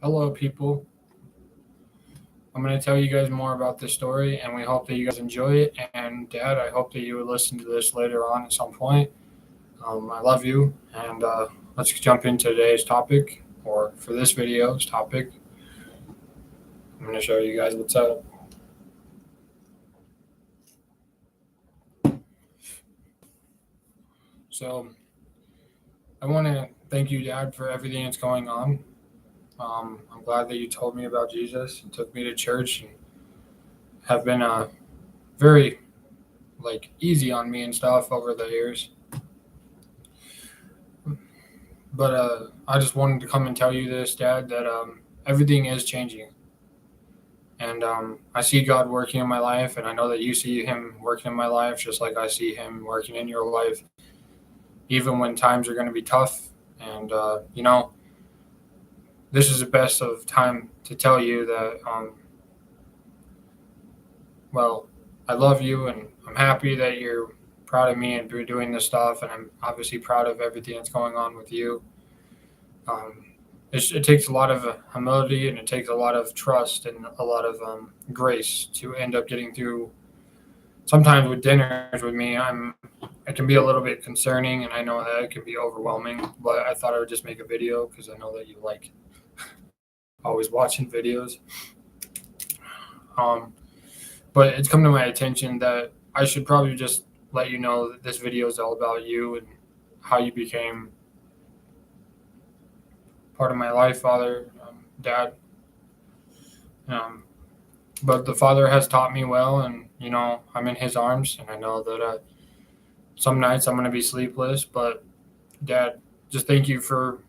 Hello, people. I'm going to tell you guys more about this story, and we hope that you guys enjoy it. And, Dad, I hope that you would listen to this later on at some point. I love you, and let's jump into today's topic, or for this video's topic. I'm going to show you guys what's up. So, I want to thank you, Dad, for everything that's going on. I'm glad that you told me about Jesus and took me to church and have been very easy on me and stuff over the years. But I just wanted to come and tell you this, Dad, that everything is changing. And I see God working in my life, and I know that you see Him working in my life, just like I see Him working in your life, even when times are going to be tough. And, this is the best of time to tell you that, well, I love you, and I'm happy that you're proud of me and you're doing this stuff. And I'm obviously proud of everything that's going on with you. Um, it takes a lot of humility and it takes a lot of trust and a lot of grace to end up getting through. Sometimes with dinners with me, it can be a little bit concerning, and I know that it can be overwhelming. But I thought I would just make a video because I know that you like always watching videos. Um, but it's come to my attention that I should probably just let you know that this video is all about you and how you became part of my life, Father, Dad. Um, but the Father has taught me well, and I'm in His arms, and I know that some nights I'm going to be sleepless. But Dad, just thank you for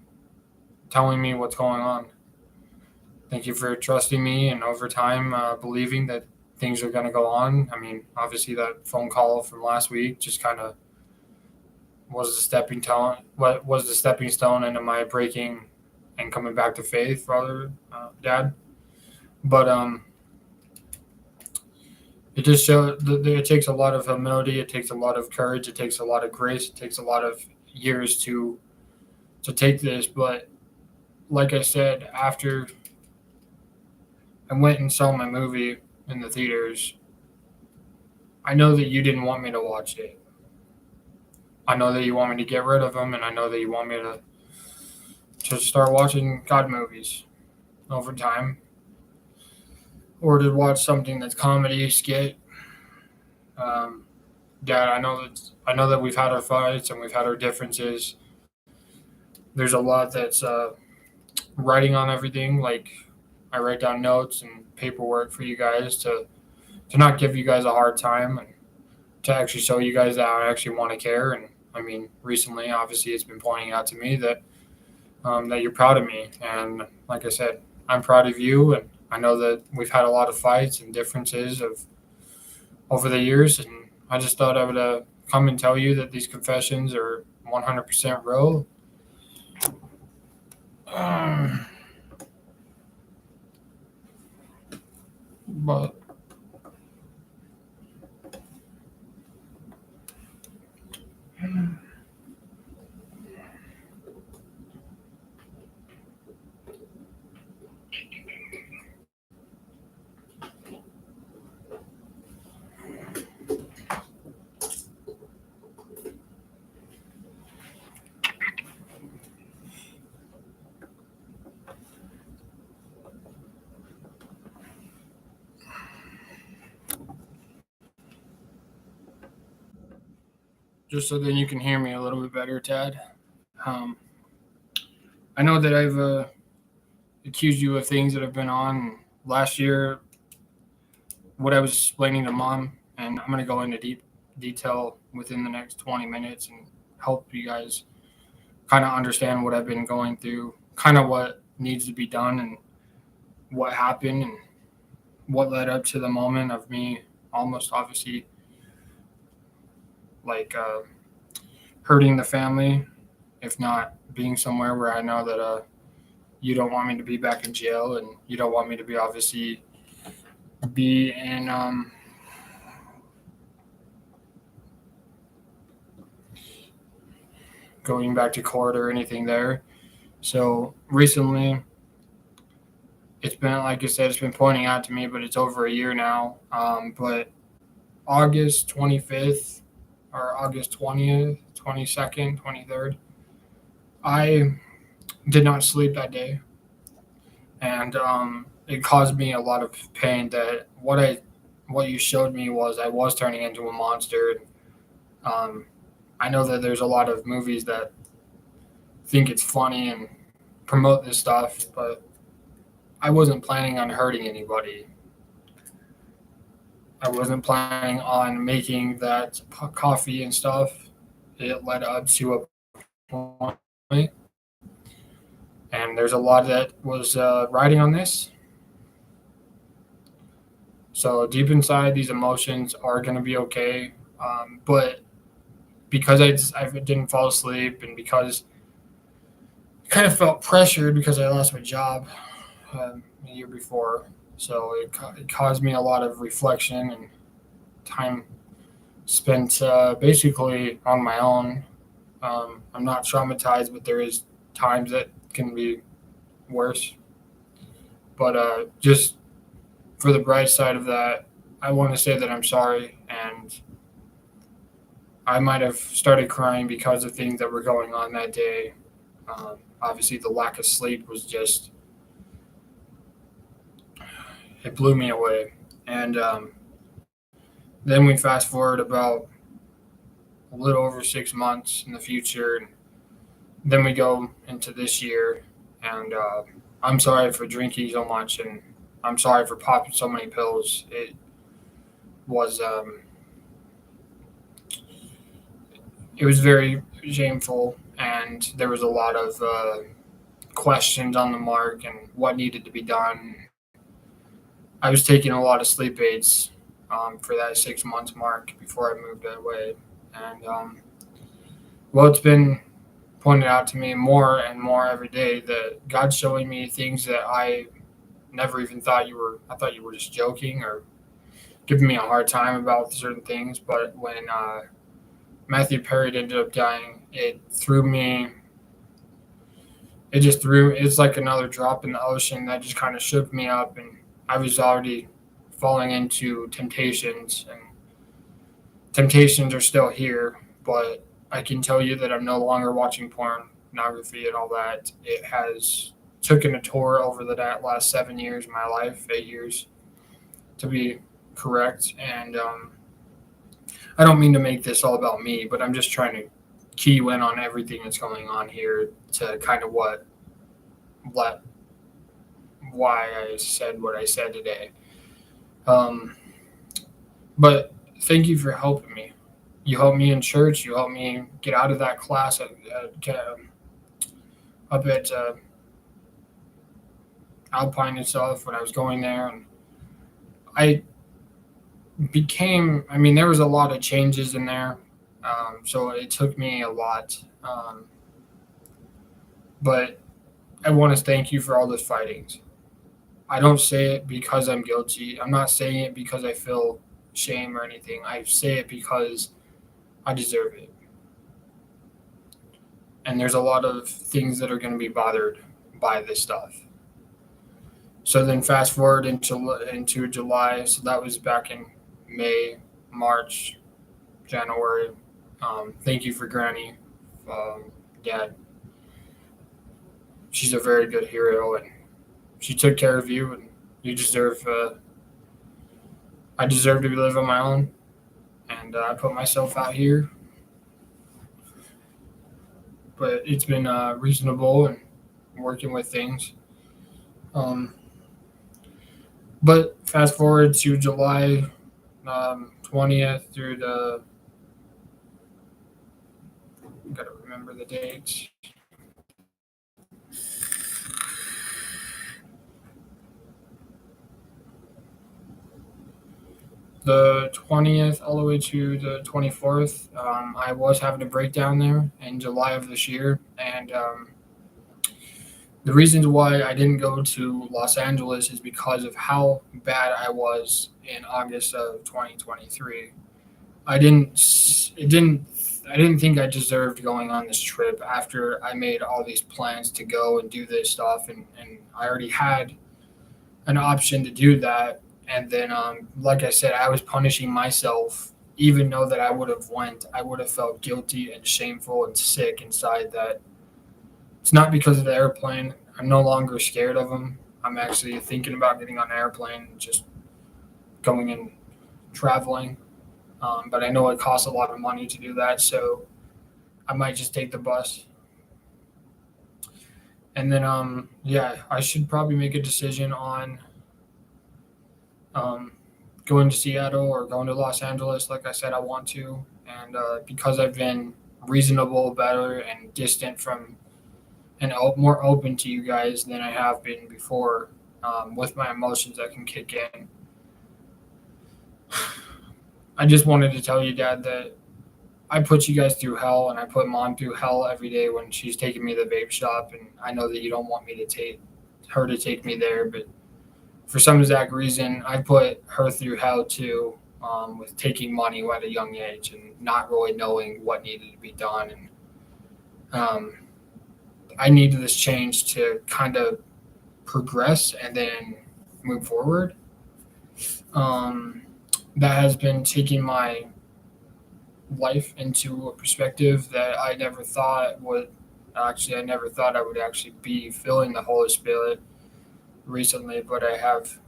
telling me what's going on. Thank you for trusting me, and over time believing that things are going to go on. I mean, obviously that phone call from last week just kind of was the stepping stone. What was the stepping stone into my breaking and coming back to faith, Father, Dad? But it just shows that it takes a lot of humility, it takes a lot of courage, it takes a lot of grace, it takes a lot of years to take this. But like I said, after I went and saw my movie in the theaters, I know that you didn't want me to watch it. I know that you want me to get rid of them, and I know that you want me to start watching God movies over time, or to watch something that's comedy, skit. Um, Dad, I know that we've had our fights and we've had our differences. There's a lot that's writing on everything. Like I write down notes and paperwork for you guys to not give you guys a hard time and to actually show you guys that I actually want to care. And I mean, recently, obviously, it's been pointing out to me that you're proud of me. And like I said, I'm proud of you. And I know that we've had a lot of fights and differences of over the years. And I just thought I would come and tell you that these confessions are 100% real. But just so then you can hear me a little bit better, Tad. Um, I know that I've accused you of things that have been on last year, what I was explaining to Mom, and I'm going to go into deep detail within the next 20 minutes and help you guys kind of understand what I've been going through, kind of what needs to be done, and what happened, and what led up to the moment of me almost obviously like hurting the family, if not being somewhere where I know that you don't want me to be back in jail, and you don't want me to be obviously be in going back to court or anything there. So recently, it's been, like I said, it's been pointing out to me, but it's over a year now. But August 25th or August 20th, 22nd, 23rd, I did not sleep that day. And it caused me a lot of pain that what you showed me was I was turning into a monster. Um, I know that there's a lot of movies that think it's funny and promote this stuff, but I wasn't planning on hurting anybody. I wasn't planning on making that coffee and stuff. It led up to a point, and there's a lot that was riding on this. So deep inside, these emotions are going to be okay. But because I didn't fall asleep, and because I kind of felt pressured because I lost my job the year before, so it caused me a lot of reflection and time spent basically on my own. I'm not traumatized, but there is times that can be worse. But just for the bright side of that, I want to say that I'm sorry, and I might have started crying because of things that were going on that day. Obviously, the lack of sleep was just, it blew me away. And then we fast forward about a little over 6 months in the future, and then we go into this year. And I'm sorry for drinking so much, and I'm sorry for popping so many pills. It was it was very shameful, and there was a lot of questions on the mark and what needed to be done. I was taking a lot of sleep aids for that 6 months mark before I moved away, and well, it's been pointed out to me more and more every day that God's showing me things that I never even thought you were. I thought you were just joking or giving me a hard time about certain things. But when Matthew Perry ended up dying, it threw me. It just threw. It's like another drop in the ocean that just kind of shook me up, and I was already falling into temptations, and temptations are still here. But I can tell you that I'm no longer watching pornography and all that. It has taken a tour over the last 7 years of my life, 8 years to be correct. And I don't mean to make this all about me, but I'm just trying to key you in on everything that's going on here to kind of what why I said what I said today. Um, but thank you for helping me. You helped me in church. You helped me get out of that class up at Alpine itself when I was going there, and I became. I mean, there was a lot of changes in there, so it took me a lot. But I want to thank you for all those fightings. I don't say it because I'm guilty. I'm not saying it because I feel shame or anything. I say it because I deserve it. And there's a lot of things that are going to be bothered by this stuff. So then fast forward into July. So that was back in May, March, January. Thank you for Granny, Dad. She's a very good hero, and she took care of you, and you deserve. I deserve to live on my own, and I put myself out here. But it's been reasonable and working with things. Um, but fast forward to July 20th through gotta remember the dates. The 20th all the way to the 24th, I was having a breakdown there in July of this year. And the reasons why I didn't go to Los Angeles is because of how bad I was in August of 2023. I didn't, it didn't, I didn't think I deserved going on this trip after I made all these plans to go and do this stuff. And I already had an option to do that. And then, like I said, I was punishing myself. Even though that I would have went, I would have felt guilty and shameful and sick inside. That it's not because of the airplane. I'm no longer scared of them. I'm actually thinking about getting on an airplane, and just going and traveling. But I know it costs a lot of money to do that, so I might just take the bus. And then, yeah, I should probably make a decision on um, going to Seattle or going to Los Angeles. Like I said, I want to, and because I've been reasonable, better, and distant from, and more open to you guys than I have been before, with my emotions that can kick in. I just wanted to tell you, Dad, that I put you guys through hell, and I put Mom through hell every day when she's taking me to the vape shop. And I know that you don't want me to take her to take me there, but for some exact reason, I put her through hell too, with taking money at a young age and not really knowing what needed to be done. And I needed this change to kind of progress and then move forward. Um, that has been taking my life into a perspective that I never thought would. Actually, I never thought I would actually be feeling the Holy Spirit recently, but I have.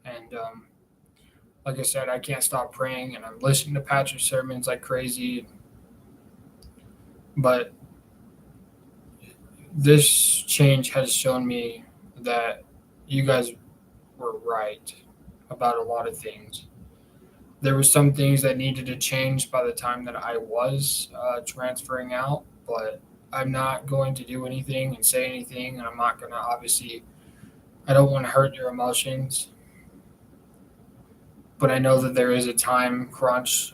And like I said, I can't stop praying, and I'm listening to Patrick's sermons like crazy. But this change has shown me that you guys were right about a lot of things. There were some things that needed to change by the time that I was transferring out, but I'm not going to do anything and say anything, and I'm not going to, obviously, I don't want to hurt your emotions, but I know that there is a time crunch,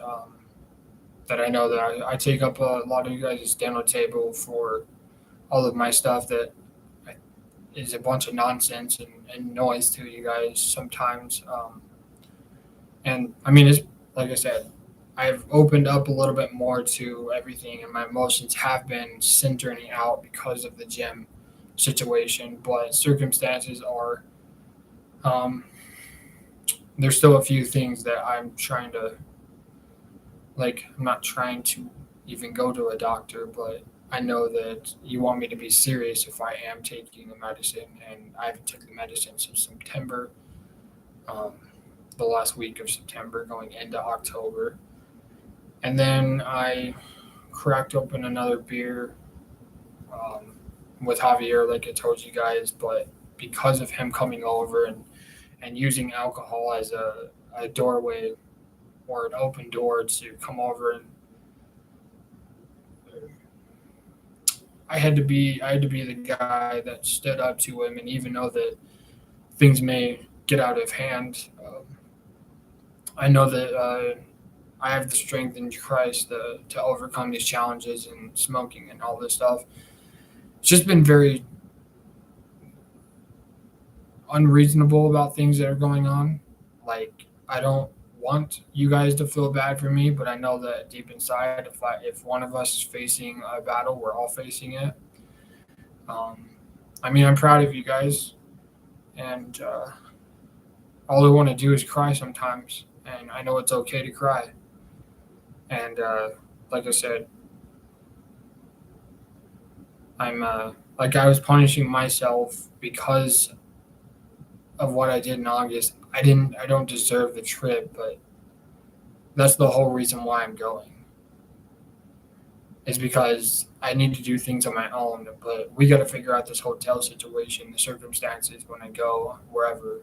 that I know that I take up a lot of you guys' dinner table for all of my stuff that is a bunch of nonsense and noise to you guys sometimes. And I mean, it's like I said, I've opened up a little bit more to everything, and my emotions have been centering out because of the gym situation. But circumstances are, um, there's still a few things that I'm trying to, like, I'm not trying to even go to a doctor, but I know that you want me to be serious if I am taking the medicine, and I haven't taken the medicine since September, um, the last week of September, going into October. And then I cracked open another beer, um, with Javier, like I told you guys, but because of him coming over and using alcohol as a doorway or an open door to come over, and I had to be the guy that stood up to him. And even though that things may get out of hand, I know that I have the strength in Christ to overcome these challenges and smoking and all this stuff. It's just been very unreasonable about things that are going on. Like, I don't want you guys to feel bad for me, but I know that deep inside, if one of us is facing a battle, we're all facing it. Um, I mean, I'm proud of you guys, and all I want to do is cry sometimes, and I know it's okay to cry. And like I said, I'm like, I was punishing myself because of what I did in August. I don't deserve the trip, but that's the whole reason why I'm going. Is because I need to do things on my own, but we got to figure out this hotel situation, the circumstances when I go wherever,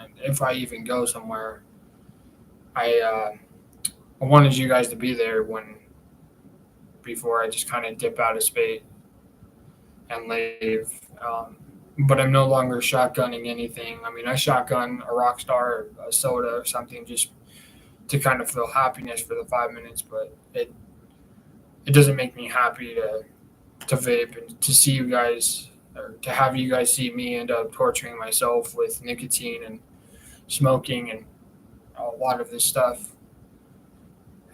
and if I even go somewhere. I wanted you guys to be there when before I just kind of dip out of space and leave. But I'm no longer shotgunning anything. I mean, I shotgun a Rockstar, a soda, or something, just to kind of feel happiness for the 5 minutes. But it doesn't make me happy to vape and to see you guys, or to have you guys see me end up torturing myself with nicotine and smoking and a lot of this stuff.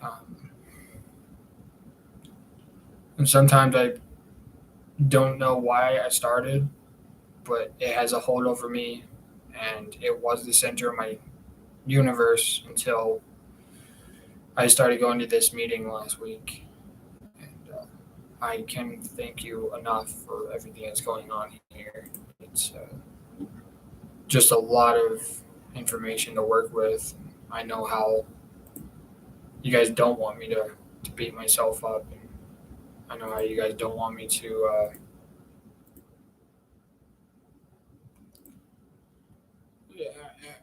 Um, and sometimes I don't know why I started, but it has a hold over me. and it was the center of my universe until I started going to this meeting last week. And I can thank you enough for everything that's going on here. It's just a lot of information to work with. I know how you guys don't want me to beat myself up. And I know how you guys don't want me to. Yeah,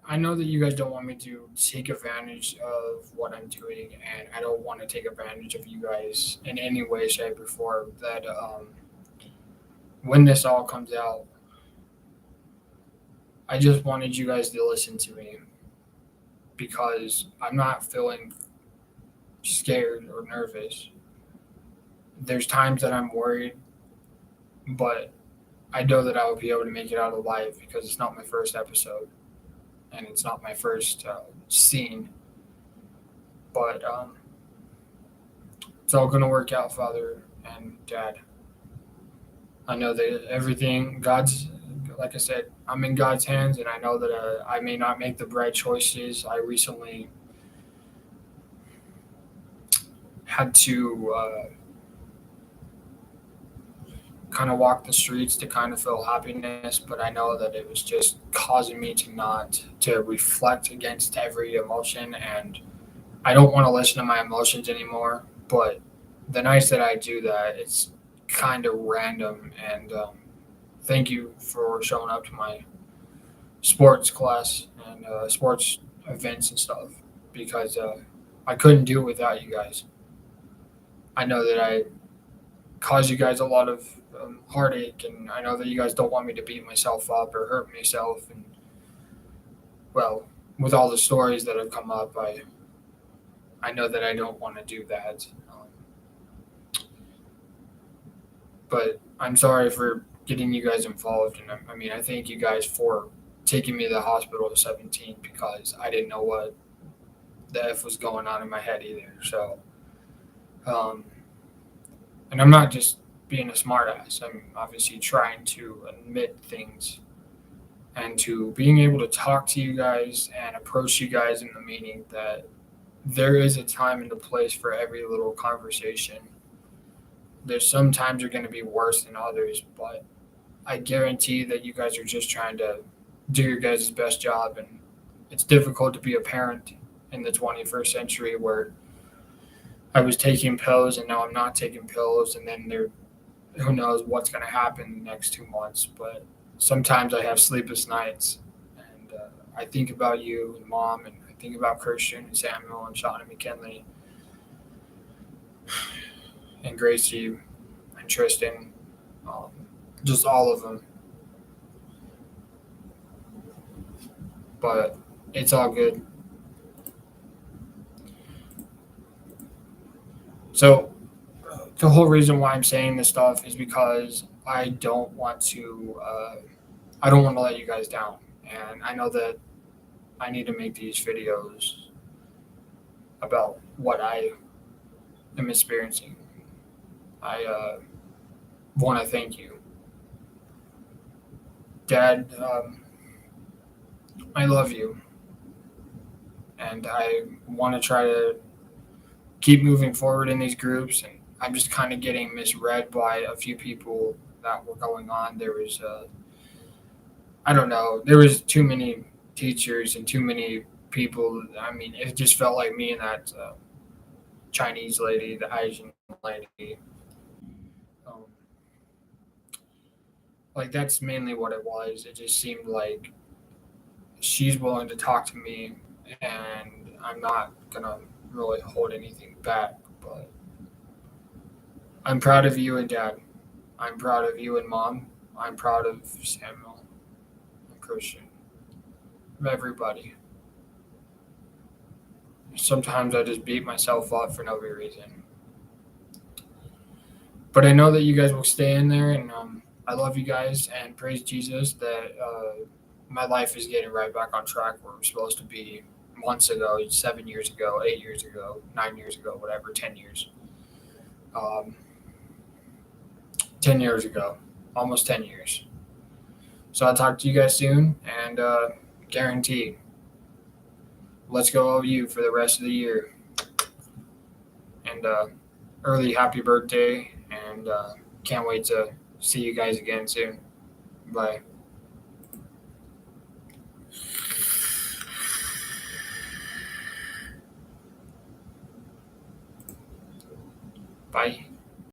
I know that you guys don't want me to take advantage of what I'm doing, and I don't want to take advantage of you guys in any way, shape, or form. That when this all comes out, I just wanted you guys to listen to me because I'm not feeling scared or nervous. There's times that I'm worried, but I know that I will be able to make it out alive because it's not my first episode and it's not my first scene. But it's all going to work out, Father and Dad. I know that everything, like I said, I'm in God's hands, and I know that I may not make the right choices. I recently had to kind of walk the streets to kind of feel happiness, but I know that it was just causing me to reflect against every emotion, and I don't want to listen to my emotions anymore. But the nights that I do that, it's kind of random. And thank you for showing up to my sports class and sports events and stuff because I couldn't do it without you guys. I know that I caused you guys a lot of heartache, and I know that you guys don't want me to beat myself up or hurt myself. And well, with all the stories that have come up, I know that I don't want to do that. But I'm sorry for getting you guys involved. And I mean, I thank you guys for taking me to the hospital at 17 because I didn't know what the F was going on in my head either. So, um, and I'm not just being a smartass. I'm obviously trying to admit things and to being able to talk to you guys and approach you guys in the meeting that there is a time and a place for every little conversation. There's some times are going to be worse than others, but I guarantee that you guys are just trying to do your guys' best job. And it's difficult to be a parent in the 21st century where I was taking pills and now I'm not taking pills. And then who knows what's going to happen the next 2 months. But sometimes I have sleepless nights. And I think about you and Mom, and I think about Christian and Samuel and Sean and McKinley and Gracie and Tristan, just all of them. But it's all good. So the whole reason why I'm saying this stuff is because I don't want to. I don't want to let you guys down, and I know that I need to make these videos about what I am experiencing. I want to thank you, Dad. I love you, and I want to try to keep moving forward in these groups. And I'm just kind of getting misread by a few people that were going on. There was, I don't know, there was too many teachers and too many people. I mean, it just felt like me and that Chinese lady, the Asian lady. Um, like that's mainly what it was. It just seemed like she's willing to talk to me, and I'm not gonna really hold anything back. But I'm proud of you and Dad. I'm proud of you and Mom. I'm proud of Samuel and Christian. Of everybody. Sometimes I just beat myself up for no reason. But I know that you guys will stay in there, and I love you guys, and praise Jesus that my life is getting right back on track where we're supposed to be months ago, 7 years ago, 8 years ago, 9 years ago, whatever, 10 years. 10 years ago, almost 10 years. So I'll talk to you guys soon, and guaranteed, let's go OU for the rest of the year. And early happy birthday, and can't wait to see you guys again soon. Bye. Bye.